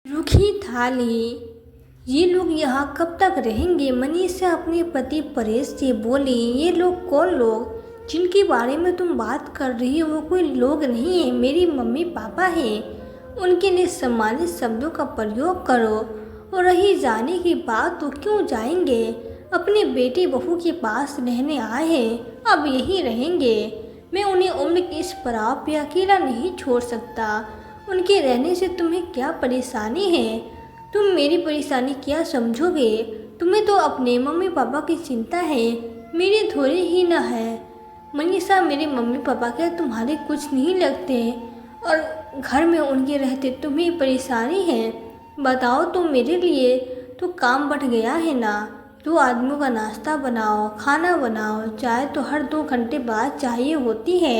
रूखी थाली। ये लोग यहाँ कब तक रहेंगे? मनीषा अपने पति परेश से बोली, ये लोग कौन लोग जिनके बारे में तुम बात कर रही हो? वो कोई लोग नहीं है, मेरी मम्मी पापा हैं। उनके लिए सम्मानित शब्दों का प्रयोग करो। और रही जाने की बात तो क्यों जाएंगे? अपने बेटी बहू के पास रहने आए हैं, अब यहीं रहेंगे। मैं उन्हें उम्र के इस पड़ाव पे अकेला नहीं छोड़ सकता। उनके रहने से तुम्हें क्या परेशानी है? तुम मेरी परेशानी क्या समझोगे? तुम्हें तो अपने मम्मी पापा की चिंता है, मेरी थोड़ी ही ना है। मनीषा, मेरे मम्मी पापा क्या तुम्हारे कुछ नहीं लगते? और घर में उनके रहते तुम्हें परेशानी है? बताओ तो, मेरे लिए तो काम बढ़ गया है ना। 2 आदमियों का नाश्ता बनाओ, खाना बनाओ, चाय तो हर 2 घंटे बाद चाहिए होती है।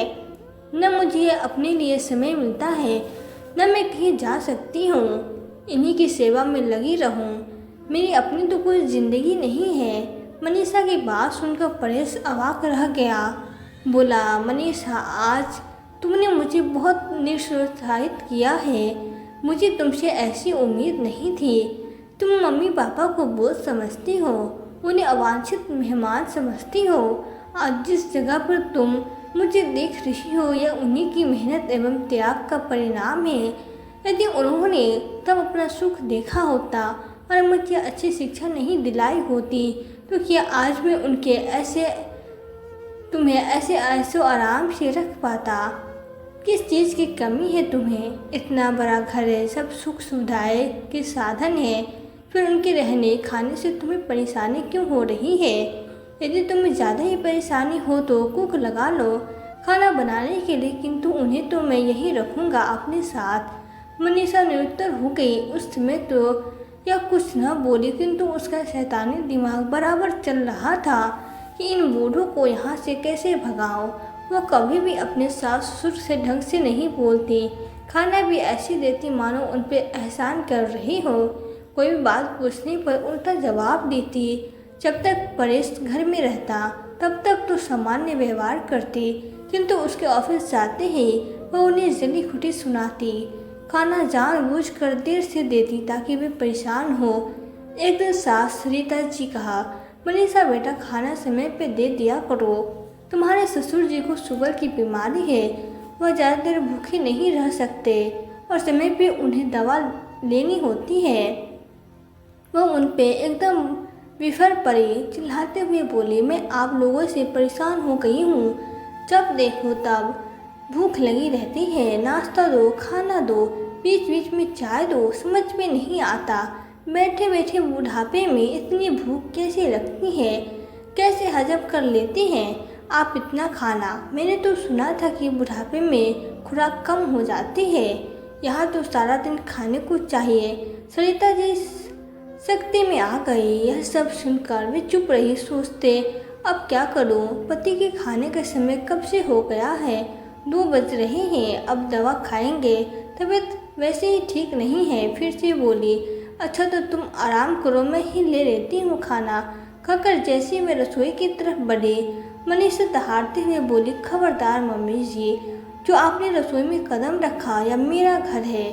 न मुझे अपने लिए समय मिलता है, न मैं कहीं जा सकती हूँ। इन्हीं की सेवा में लगी रहूँ। मेरी अपनी तो कोई ज़िंदगी नहीं है। मनीषा की बात सुनकर परेश अवाक रह गया। बोला, मनीषा, आज तुमने मुझे बहुत निरुत्साहित किया है। मुझे तुमसे ऐसी उम्मीद नहीं थी। तुम मम्मी पापा को बोझ समझती हो, उन्हें अवांछित मेहमान समझती हो। आज जिस जगह पर तुम मुझे देख रही हो, यह उन्हीं की मेहनत एवं त्याग का परिणाम है। यदि उन्होंने तब अपना सुख देखा होता और मुझे अच्छी शिक्षा नहीं दिलाई होती, तो क्या आज मैं तुम्हें ऐसे ऐसो आराम से रख पाता? किस चीज़ की कमी है तुम्हें? इतना बड़ा घर है, सब सुख सुविधाएं के साधन है, फिर उनके रहने खाने से तुम्हें परेशानी क्यों हो रही है? यदि तुम्हें ज़्यादा ही परेशानी हो तो कुक लगा लो खाना बनाने के लिए, किंतु उन्हें तो मैं यहीं रखूँगा अपने साथ। मनीषा निरुत्तर हो गई। उस समय तो यह कुछ न बोली, किंतु उसका शैतानी दिमाग बराबर चल रहा था कि इन बूढ़ों को यहाँ से कैसे भगाऊं। वह कभी भी अपने सास ससुर से ढंग से नहीं बोलती, खाना भी ऐसी देती मानो उन पर एहसान कर रही हो। कोई भी बात पूछने पर उल्टा जवाब देती। जब तक परेश घर में रहता तब तक तो सामान्य व्यवहार करती, किंतु उसके ऑफिस जाते ही वह उन्हें जली खुटी सुनाती। खाना जानबूझकर देर से देती ताकि वे परेशान हो। एक दिन सास रीता जी कहा, मनीषा बेटा, खाना समय पे दे दिया करो। तुम्हारे ससुर जी को शुगर की बीमारी है, वह ज़्यादा देर भूखे नहीं रह सकते और समय पे उन्हें दवा लेनी होती है। वह उन पे एकदम विफर पड़ी। चिल्लाते हुए बोली, मैं आप लोगों से परेशान हो गई हूँ। जब देखो तब भूख लगी रहती है। नाश्ता दो, खाना दो, बीच बीच में चाय दो, समझ में नहीं आता। बैठे बैठे बुढ़ापे में इतनी भूख कैसे लगती है? कैसे हजम कर लेते हैं आप इतना खाना? मैंने तो सुना था कि बुढ़ापे में खुराक कम हो जाती है। यहाँ तो सारा दिन खाने को चाहिए। सरिता जी सख्ती में आ गई। यह सब सुनकर वे चुप रही, सोचते अब क्या करूं? पति के खाने का समय कब से हो गया है, 2 बज रहे हैं। अब दवा खाएंगे, तबीयत वैसे ही ठीक नहीं है। फिर से बोली, अच्छा तो तुम आराम करो, मैं ही ले लेती हूँ खाना। खाकर जैसे मैं रसोई की तरफ बढ़ी, मनीषा दहाड़ते हुए बोली, खबरदार मम्मी जी, जो आपने रसोई में कदम रखा यह मेरा घर है,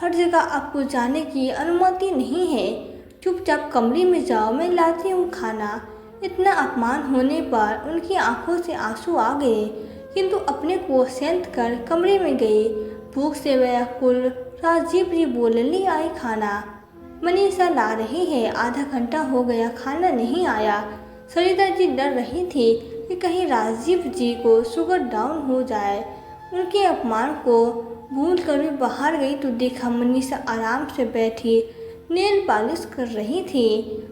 हर जगह आपको जाने की अनुमति नहीं है। चुपचाप कमरे में जाओ, मैं लाती हूँ खाना। इतना अपमान होने पर उनकी आंखों से आंसू आ गए, किंतु अपने को शांत कर कमरे में गई। भूख से व्याकुल राजीव जी बोले, ले आई खाना। मनीषा ला रही है, आधा घंटा हो गया, खाना नहीं आया। सरिता जी डर रही थी कि कहीं राजीव जी को शुगर डाउन हो जाए। उनके अपमान को भूल कर भी बाहर गई तो देखा मनीषा आराम से बैठी नेल पॉलिश कर रही थी।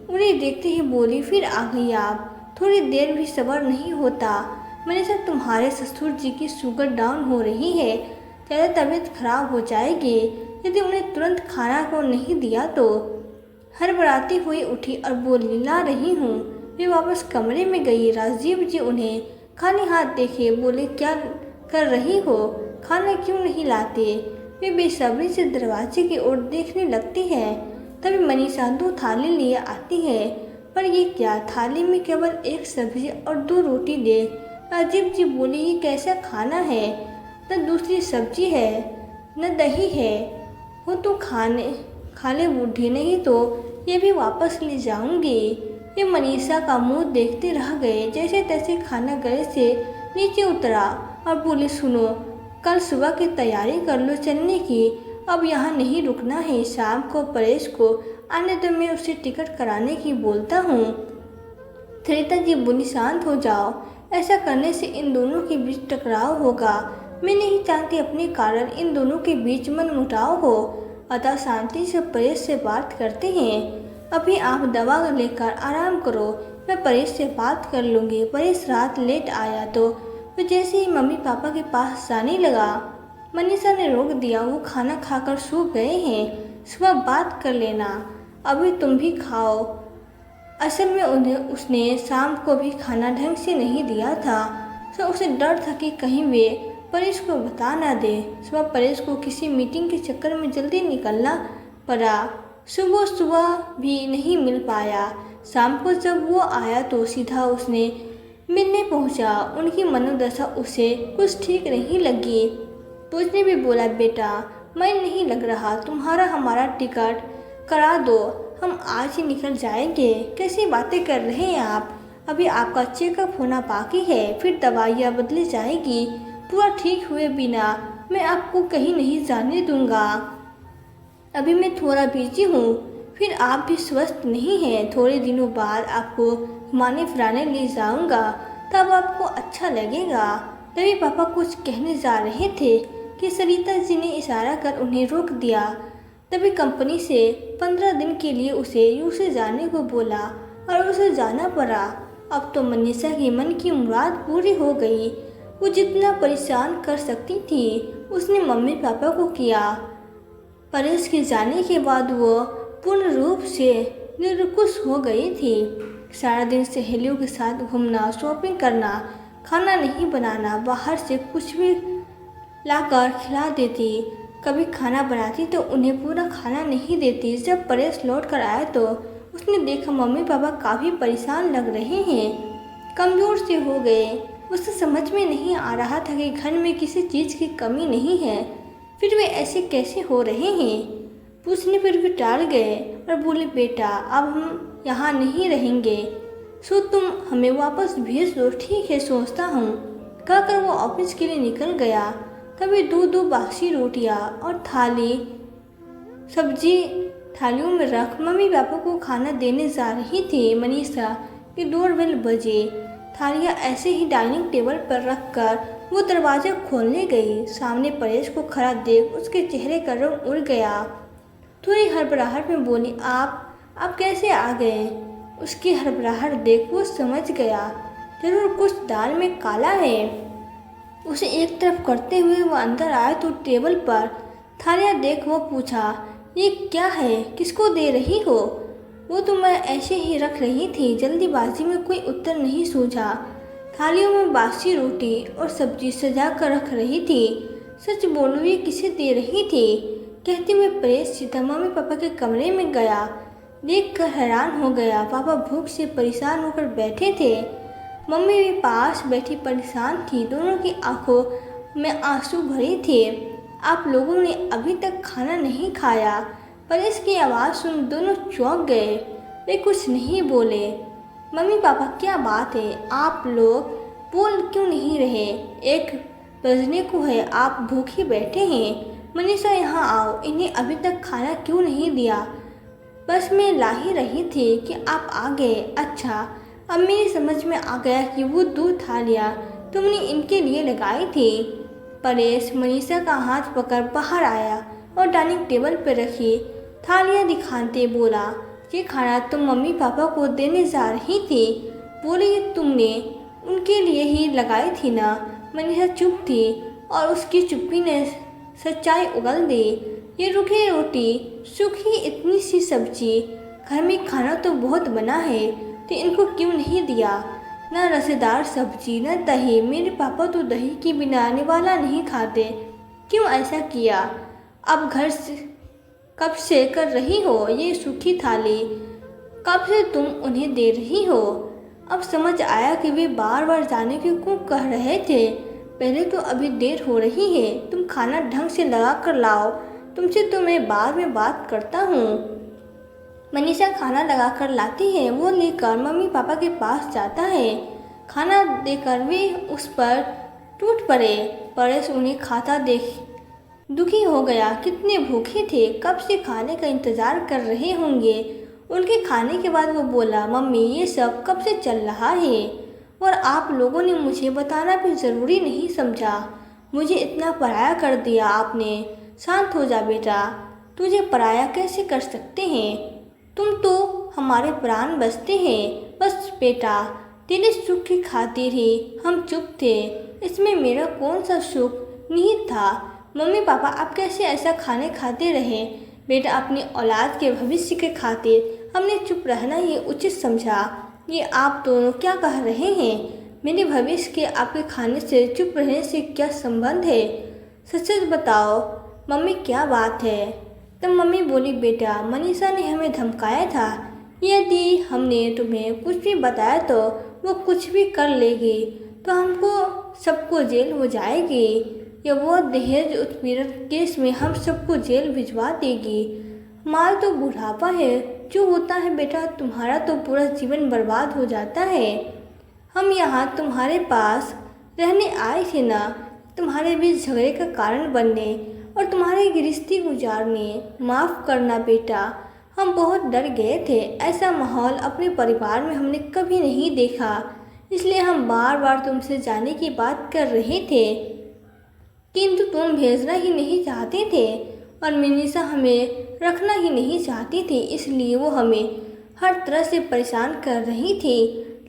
उन्हें देखते ही बोली, फिर आ गई आप? थोड़ी देर भी सब्र नहीं होता? मनीषा, तुम्हारे ससुर जी की शुगर डाउन हो रही है, ज़्यादा तबीयत खराब हो जाएगी यदि उन्हें तुरंत खाना को नहीं दिया तो। हड़बड़ाती हुई उठी और बोली, ला रही हूँ। वे वापस कमरे में गई। राजीव जी उन्हें खाली हाथ देखे बोले, क्या कर रही हो? खाना क्यों नहीं लाते? वे बेसब्री से दरवाजे की ओर देखने लगती है। तभी मनीषा 2 थाली लिए आती है। पर ये क्या? थाली में केवल 1 सब्जी और 2 रोटी दे। राजीव जी बोले, ये कैसा खाना है? न दूसरी सब्जी है न दही है। वो तो खाले बूढ़ी, नहीं तो ये भी वापस ले जाऊंगी। ये मनीषा का मुंह देखते रह गए। जैसे तैसे खाना गले से नीचे उतरा और बोले, सुनो, कल सुबह की तैयारी कर लो चलने की। अब यहाँ नहीं रुकना है। शाम को परेश को आने तो मैं उसे टिकट कराने की बोलता हूँ। त्रिता जी बोली, शांत हो जाओ। ऐसा करने से इन दोनों के बीच टकराव होगा। मैं नहीं चाहती अपने कारण इन दोनों के बीच मनमुटाव हो। अतः शांति से परेश से बात करते हैं। अभी आप दवा लेकर आराम करो, मैं परेश से बात कर लूँगी। परेश रात लेट आया तो वो जैसे ही मम्मी पापा के पास जाने लगा, मनीषा ने रोक दिया। वो खाना खाकर सो गए हैं, सुबह बात कर लेना। अभी तुम भी खाओ। असल में उसने शाम को भी खाना ढंग से नहीं दिया था, तो उसे डर था कि कहीं वे परेश को बता ना दे। सुबह परेश को किसी मीटिंग के चक्कर में जल्दी निकलना पड़ा। सुबह सुबह भी नहीं मिल पाया। शाम को जब वो आया तो सीधा उसने मिलने पहुंचा। उनकी मनोदशा उसे कुछ ठीक नहीं लगी। तो उसने भी बोला, बेटा मैं नहीं लग रहा, तुम्हारा हमारा टिकट करा दो, हम आज ही निकल जाएंगे। कैसी बातें कर रहे हैं आप? अभी आपका चेकअप होना बाकी है, फिर दवाइयाँ बदली जाएगी। पूरा ठीक हुए बिना मैं आपको कहीं नहीं जाने दूंगा। अभी मैं थोड़ा बिजी हूँ, फिर आप भी स्वस्थ नहीं हैं। थोड़े दिनों बाद आपको घुमाने फिराने ले जाऊंगा, तब आपको अच्छा लगेगा। तभी पापा कुछ कहने जा रहे थे कि सरिता जी ने इशारा कर उन्हें रोक दिया। तभी कंपनी से 15 दिन के लिए उसे यूएसए जाने को बोला और उसे जाना पड़ा। अब तो मनीषा की मन की मुराद पूरी हो गई। वो जितना परेशान कर सकती थी उसने मम्मी पापा को किया। परेश के जाने के बाद वो पूर्ण रूप से निरुकुश हो गई थी। सारा दिन सहेलियों के साथ घूमना, शॉपिंग करना, खाना नहीं बनाना, बाहर से कुछ भी लाकर खिला देती। कभी खाना बनाती तो उन्हें पूरा खाना नहीं देती। जब परेश लौट कर आया तो उसने देखा मम्मी पापा काफ़ी परेशान लग रहे हैं, कमज़ोर से हो गए। उसे समझ में नहीं आ रहा था कि घर में किसी चीज़ की कमी नहीं है, फिर वे ऐसे कैसे हो रहे हैं। पूछने पर भी टाल गए और बोले, बेटा अब हम यहाँ नहीं रहेंगे, सो तुम हमें वापस भेज दो। ठीक है, सोचता हूँ, कहकर वो ऑफिस के लिए निकल गया। तभी दो बासी रोटियाँ और सब्जी थालियों में रख मम्मी पापा को खाना देने जा रही थी मनीषा कि डोरबेल बजे। थालियाँ ऐसे ही डाइनिंग टेबल पर रखकर वो दरवाज़ा खोलने गई। सामने परेश को खड़ा देख उसके चेहरे का रंग उड़ गया। थोड़ी हड़बड़ाहट में बोली, आप कैसे आ गए? उसकी हड़बड़ाहट देख वो समझ गया, जरूर कुछ दाल में काला है। उसे एक तरफ करते हुए वो अंदर आया तो टेबल पर थालियाँ देख वो पूछा, ये क्या है, किसको दे रही हो? वो तो मैं ऐसे ही रख रही थी। जल्दीबाजी में कोई उत्तर नहीं सूझा। थालियों में बासी रोटी और सब्जी सजा कर रख रही थी। सच बोलो, ये किसे दे रही थी? कहते हुए परेश सीधा मम्मी पापा के कमरे में गया। देखकर हैरान हो गया। पापा भूख से परेशान होकर बैठे थे, मम्मी भी पास बैठी परेशान थी। दोनों की आंखों में आंसू भरे थे। आप लोगों ने अभी तक खाना नहीं खाया? परेश की आवाज़ सुन दोनों चौंक गए। वे कुछ नहीं बोले। मम्मी पापा, क्या बात है, आप लोग बोल क्यों नहीं रहे? 1 बजने को है, आप भूखे बैठे हैं। मनीषा, यहाँ आओ, इन्हें अभी तक खाना क्यों नहीं दिया? बस मैं ला ही रही थी कि आप आ गए। अच्छा, अब मेरी समझ में आ गया कि वो 2 थालियाँ तुमने इनके लिए लगाई थी। परेश मनीषा का हाथ पकड़ बाहर आया और डाइनिंग टेबल पर रखी थालियाँ दिखाते बोला, ये खाना तुम मम्मी पापा को देने जा रही थी। बोले, ये तुमने उनके लिए ही लगाई थी ना? मनीषा चुप थी और उसकी चुप्पी ने सच्चाई उगल दी। ये रूखी रोटी, सूखी इतनी सी सब्जी, घर में खाना तो बहुत बना है, तो इनको क्यों नहीं दिया? न रसेदार सब्जी, न दही। मेरे पापा तो दही के बिना निवाला नहीं खाते। क्यों ऐसा किया? अब घर से कब से कर रही हो ये सूखी थाली? कब से तुम उन्हें दे रही हो? अब समझ आया कि वे बार बार जाने को क्यों कह रहे थे। पहले तो अभी देर हो रही है, तुम खाना ढंग से लगा कर लाओ तुमसे तो मैं बाद में बात करता हूँ। मनीषा खाना लगा कर लाती है। वो लेकर मम्मी पापा के पास जाता है। खाना देकर वे उस पर टूट पड़े। परेश उन्हें खाता देख दुखी हो गया। कितने भूखे थे, कब से खाने का इंतज़ार कर रहे होंगे। उनके खाने के बाद वो बोला, मम्मी ये सब कब से चल रहा है और आप लोगों ने मुझे बताना भी ज़रूरी नहीं समझा। मुझे इतना पराया कर दिया आपने। शांत हो जा बेटा, तुझे पराया कैसे कर सकते हैं। तुम तो हमारे प्राण बसते हैं। बस बेटा, तेरे सुख की खातिर ही हम चुप थे। इसमें मेरा कौन सा सुख निहित था। मम्मी पापा आप कैसे ऐसा खाने खाते रहे। बेटा, अपनी औलाद के भविष्य के खातिर हमने चुप रहना ही उचित समझा। ये आप दोनों क्या कह रहे हैं। मेरे भविष्य के आपके खाने से चुप रहने से क्या संबंध है। सच सच बताओ मम्मी, क्या बात है। तब मम्मी बोली, बेटा मनीषा ने हमें धमकाया था। यदि हमने तुम्हें कुछ भी बताया तो वो कुछ भी कर लेगी, तो हमको सबको जेल हो जाएगी। या वो दहेज उत्पीड़न केस में हम सबको जेल भिजवा देगी। हमारा तो बुढ़ापा है, जो होता है बेटा तुम्हारा तो पूरा जीवन बर्बाद हो जाता है। हम यहाँ तुम्हारे पास रहने आए थे ना, तुम्हारे बीच झगड़े का कारण बनने और तुम्हारी गृहस्थी गुजारने। माफ़ करना बेटा, हम बहुत डर गए थे। ऐसा माहौल अपने परिवार में हमने कभी नहीं देखा, इसलिए हम बार बार तुमसे जाने की बात कर रहे थे, किंतु तुम भेजना ही नहीं चाहते थे और मनीषा हमें रखना ही नहीं चाहती थी। इसलिए वो हमें हर तरह से परेशान कर रही थी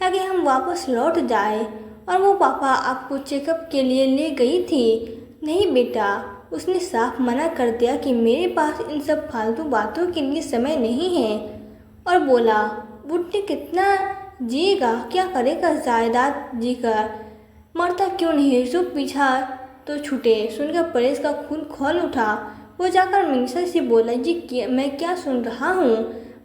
ताकि हम वापस लौट जाए। और वो पापा आपको चेकअप के लिए ले गई थी। नहीं बेटा, उसने साफ मना कर दिया कि मेरे पास इन सब फालतू बातों के लिए समय नहीं है। और बोला, बुढ़े कितना जिएगा, क्या करेगा जायदाद जीकर, मरता क्यों नहीं, जो पीछा तो छूटे। सुनकर परेश का खून खौल उठा। वो जाकर मनीषा से बोला, जी मैं क्या सुन रहा हूँ।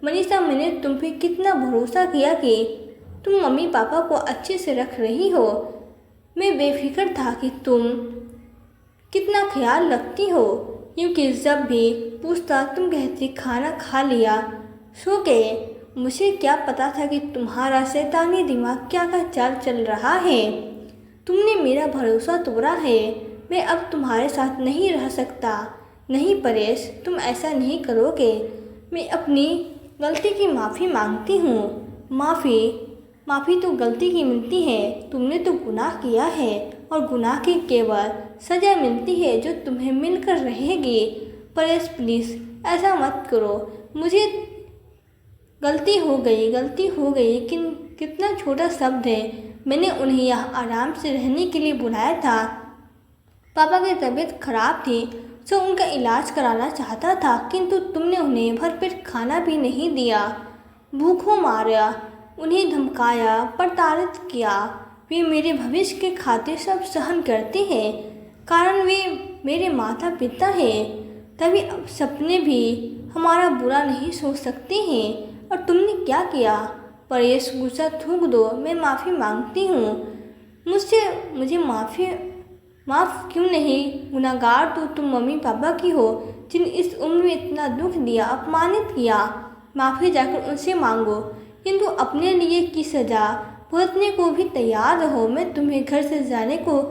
मनीषा, मैंने तुम पे कितना भरोसा किया कि तुम मम्मी पापा को अच्छे से रख रही हो। मैं बेफिक्र था कि तुम कितना ख्याल रखती हो, क्योंकि जब भी पूछता तुम कहती खाना खा लिया, सो गए। मुझे क्या पता था कि तुम्हारा शैतानी दिमाग क्या क्या चाल चल रहा है। तुमने मेरा भरोसा तोड़ा है। मैं अब तुम्हारे साथ नहीं रह सकता। नहीं परेश, तुम ऐसा नहीं करोगे। मैं अपनी गलती की माफ़ी मांगती हूँ। माफ़ी तो गलती की मिलती है। तुमने तो गुनाह किया है और गुनाह की केवल सज़ा मिलती है जो तुम्हें मिलकर रहेगी। परेश प्लीज़ ऐसा मत करो। मुझे गलती हो गई कितना छोटा शब्द है। मैंने उन्हें यहाँ आराम से रहने के लिए बुलाया था। पापा की तबीयत खराब थी, तो उनका इलाज कराना चाहता था, किंतु तुमने उन्हें भरपेट खाना भी नहीं दिया, भूखों मारा, उन्हें धमकाया, प्रताड़ित किया। वे मेरे भविष्य के खातिर सब सहन करते हैं, कारण वे मेरे माता पिता हैं। तभी अब सपने भी हमारा बुरा नहीं सोच सकते हैं। और तुमने क्या किया। परेश, गुस्सा थूक दो। मैं माफ़ी मांगती हूँ। मुझे माफ़ क्यों नहीं। गुनहगार तो तुम मम्मी पापा की हो, जिन इस उम्र में इतना दुख दिया, अपमानित किया। माफ़ी जाकर उनसे मांगो, किंतु अपने लिए की सज़ा भुगतने को भी तैयार रहो। मैं तुम्हें घर से जाने को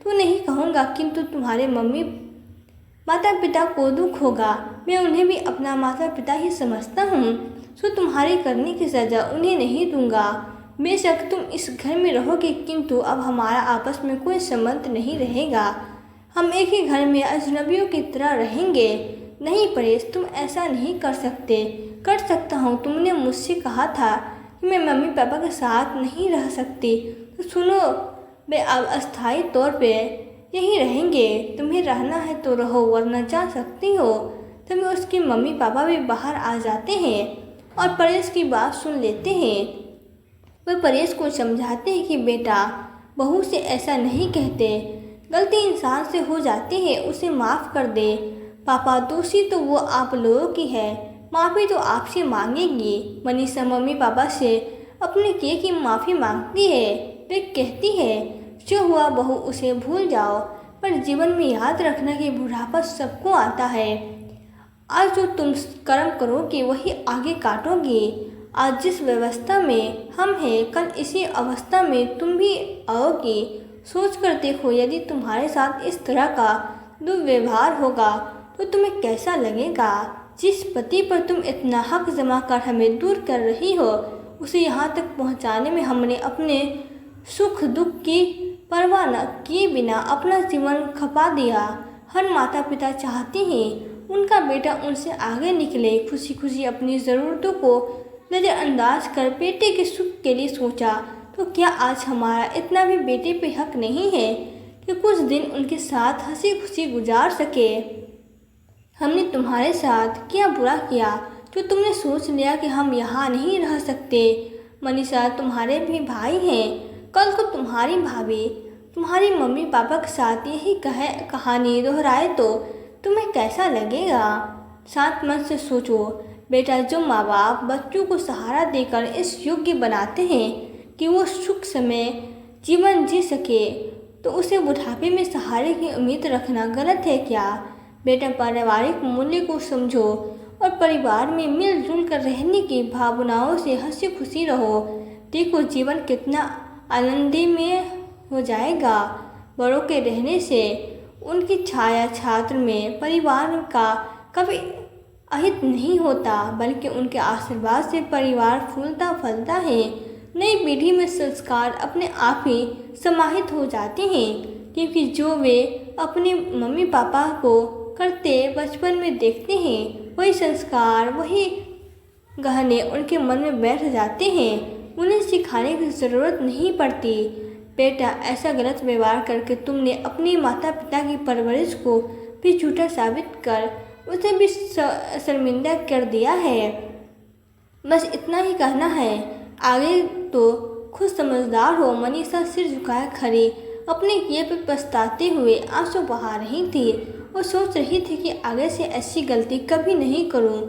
तो नहीं कहूँगा, किंतु तुम्हारे मम्मी माता पिता को दुख होगा। मैं उन्हें भी अपना माता पिता ही समझता हूँ, सो तुम्हारी करने की सज़ा उन्हें नहीं दूंगा। बेशक तुम इस घर में रहोगे, किंतु अब हमारा आपस में कोई संबंध नहीं रहेगा। हम एक ही घर में अजनबियों की तरह रहेंगे। नहीं परेश, तुम ऐसा नहीं कर सकते। कर सकता हूँ। तुमने मुझसे कहा था कि मैं मम्मी पापा के साथ नहीं रह सकती, तो सुनो, वे अब अस्थायी तौर पे यहीं रहेंगे। तुम्हें रहना है तो रहो, वरना जा सकती हो। तभी उसके मम्मी पापा भी बाहर आ जाते हैं और परेश की बात सुन लेते हैं। वे परेश को समझाते हैं कि बेटा, बहू से ऐसा नहीं कहते, गलती इंसान से हो जाती है, उसे माफ़ कर दे। पापा, दोषी तो वो आप लोगों की है, माफ़ी तो आपसे मांगेगी। मनीषा मम्मी पापा से अपने किए की माफ़ी मांगती है। वे कहती है, जो हुआ बहू उसे भूल जाओ, पर जीवन में याद रखना कि बुढ़ापा सबको आता है। आज जो तुम कर्म करोगे वही आगे काटोगे। आज जिस व्यवस्था में हम हैं कल इसी अवस्था में तुम भी आओगे। सोच कर देखो, यदि तुम्हारे साथ इस तरह का दुर्व्यवहार होगा तो तुम्हें कैसा लगेगा। जिस पति पर तुम इतना हक जमा कर हमें दूर कर रही हो, उसे यहाँ तक पहुँचाने में हमने अपने सुख दुख की परवाह न किए बिना अपना जीवन खपा दिया। हर माता पिता चाहते हैं उनका बेटा उनसे आगे निकले। खुशी खुशी अपनी ज़रूरतों को नज़रअंदाज कर बेटे के सुख के लिए सोचा, तो क्या आज हमारा इतना भी बेटे पे हक नहीं है कि कुछ दिन उनके साथ हंसी खुशी गुजार सके। हमने तुम्हारे साथ क्या बुरा किया जो तुमने सोच लिया कि हम यहाँ नहीं रह सकते। मनीषा तुम्हारे भी भाई हैं, कल को तुम्हारी भाभी तुम्हारी मम्मी पापा के साथ यही कहानी दोहराए तो तुम्हें कैसा लगेगा। शांत मन से सोचो बेटा, जो माँ बाप बच्चों को सहारा देकर इस योग्य बनाते हैं कि वो सुख समय जीवन जी सके, तो उसे बुढ़ापे में सहारे की उम्मीद रखना गलत है क्या। बेटा, पारिवारिक मूल्य को समझो और परिवार में मिलजुल कर रहने की भावनाओं से हंसी खुशी रहो। देखो जीवन कितना आनंदमय हो जाएगा। बड़ों के रहने से उनकी छाया छात्र में परिवार का कभी अहित नहीं होता, बल्कि उनके आशीर्वाद से परिवार फूलता फलता है। नई पीढ़ी में संस्कार अपने आप ही समाहित हो जाते हैं, क्योंकि जो वे अपने मम्मी पापा को करते बचपन में देखते हैं वही संस्कार वही गहने उनके मन में बैठ जाते हैं। उन्हें सिखाने की ज़रूरत नहीं पड़ती। बेटा, ऐसा गलत व्यवहार करके तुमने अपनी माता पिता की परवरिश को भी झूठा साबित कर उसे भी शर्मिंदा कर दिया है। बस इतना ही कहना है, आगे तो खुद समझदार हो। मनीषा सिर झुकाए खड़ी अपने किए पे पछताते हुए आंसू बहा रही थी और सोच रही थी कि आगे से ऐसी गलती कभी नहीं करूं।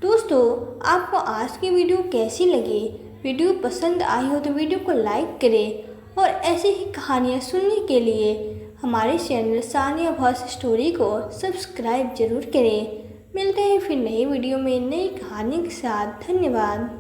दोस्तों, आपको आज की वीडियो कैसी लगी? वीडियो पसंद आई हो तो वीडियो को लाइक करें और ऐसी ही कहानियाँ सुनने के लिए हमारे चैनल सानिया वॉइस स्टोरी को सब्सक्राइब जरूर करें। मिलते हैं फिर नई वीडियो में नई कहानी के साथ। धन्यवाद।